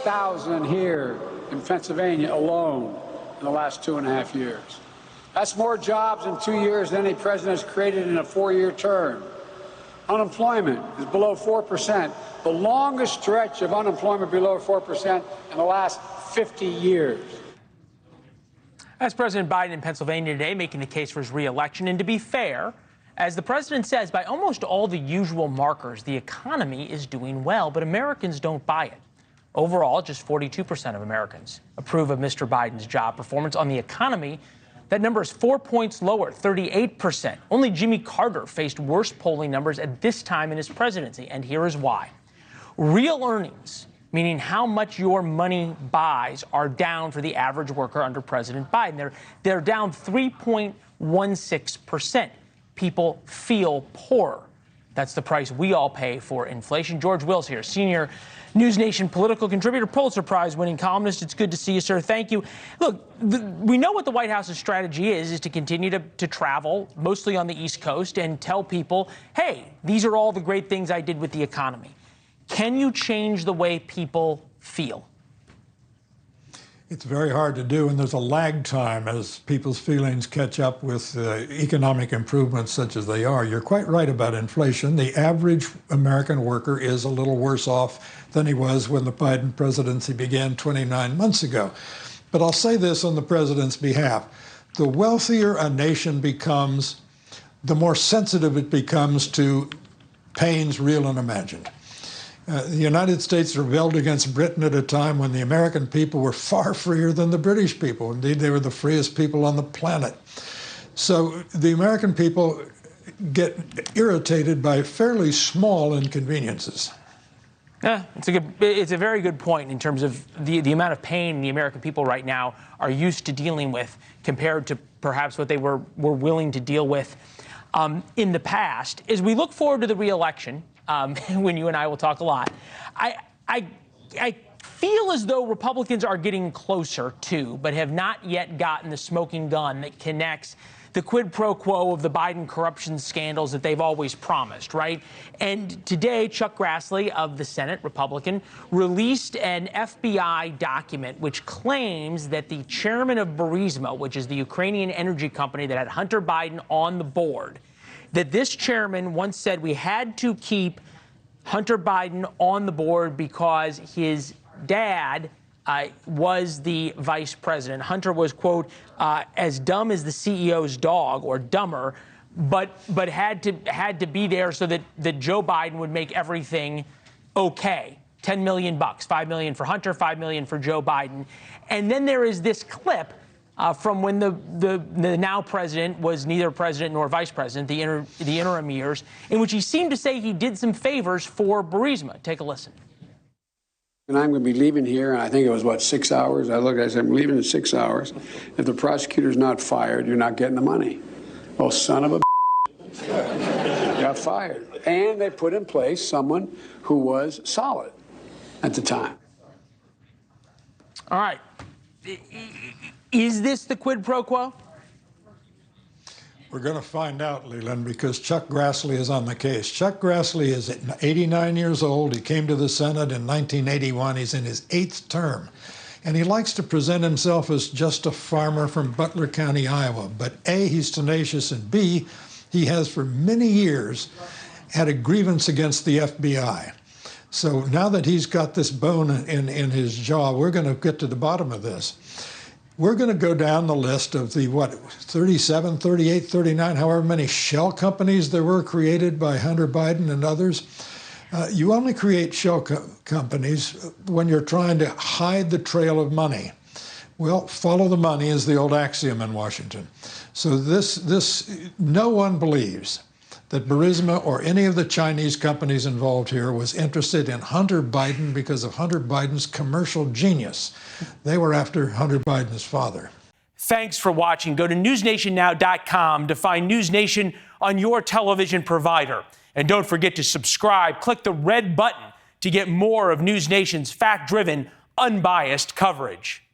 6,000 here in Pennsylvania alone in the last 2.5 years. That's more jobs in 2 years than any president has created in a 4-year term. Unemployment is below 4%, the longest stretch of unemployment below 4% in the last 50 years. That's President Biden in Pennsylvania today making the case for his re-election. And to be fair, as the president says, by almost all the usual markers, the economy is doing well, but Americans don't buy it. Overall, just 42% of Americans approve of Mr. Biden's job performance. On the economy, that number is 4 points lower, 38%. Only Jimmy Carter faced worse polling numbers at this time in his presidency, and here is why. Real earnings, meaning how much your money buys, are down for the average worker under President Biden. They're down 3.16%. People feel poorer. That's the price we all pay for inflation. George Wills here, senior NewsNation political contributor, Pulitzer Prize-winning columnist. It's good to see you, sir. Thank you. Look, we know what the White House's strategy is to continue to travel, mostly on the East Coast, and tell people, hey, these are all the great things I did with the economy. Can you change the way people feel? It's very hard to do, and there's a lag time as people's feelings catch up with economic improvements such as they are. You're quite right about inflation. The average American worker is a little worse off than he was when the Biden presidency began 29 months ago. But I'll say this on the president's behalf. The wealthier a nation becomes, the more sensitive it becomes to pains real and imagined. The United States rebelled against Britain at a time when the American people were far freer than the British people. Indeed, they were the freest people on the planet. So the American people get irritated by fairly small inconveniences. Yeah, it's a very good point in terms of the amount of pain the American people right now are used to dealing with compared to perhaps what they were willing to deal with in the past. As we look forward to the re-election, when you and I will talk a lot, I feel as though Republicans are getting closer to, but have not yet gotten the smoking gun that connects the quid pro quo of the Biden corruption scandals that they've always promised, right? And today, Chuck Grassley of the Senate, Republican, released an FBI document which claims that the chairman of Burisma, which is the Ukrainian energy company that had Hunter Biden on the board, that this chairman once said we had to keep Hunter Biden on the board because his dad was the vice president. Hunter was, quote, as dumb as the CEO's dog, or dumber, but had to be there so that Joe Biden would make everything okay. $10 million, $5 million for Hunter, $5 million for Joe Biden. And then there is this clip from when the now president was neither president nor vice president, the interim years, in which he seemed to say he did some favors for Burisma. Take a listen. And I'm going to be leaving here, and I think it was, 6 hours? I said, I'm leaving in 6 hours. If the prosecutor's not fired, you're not getting the money. Oh, son of a got fired. And they put in place someone who was solid at the time. All right. Is this the quid pro quo? We're going to find out, Leland, because Chuck Grassley is on the case. Chuck Grassley is 89 years old. He came to the Senate in 1981. He's in his 8th term. And he likes to present himself as just a farmer from Butler County, Iowa. But A, he's tenacious, and B, he has for many years had a grievance against the FBI. So now that he's got this bone in his jaw, we're going to get to the bottom of this. We're going to go down the list of the, 37, 38, 39, however many shell companies there were created by Hunter Biden and others. You only create shell companies when you're trying to hide the trail of money. Well, follow the money is the old axiom in Washington. So no one believes that Burisma or any of the Chinese companies involved here was interested in Hunter Biden because of Hunter Biden's commercial genius. They were after Hunter Biden's father. Thanks for watching. Go to newsnationnow.com to find NewsNation on your television provider. And don't forget to subscribe. Click the red button to get more of NewsNation's fact-driven, unbiased coverage.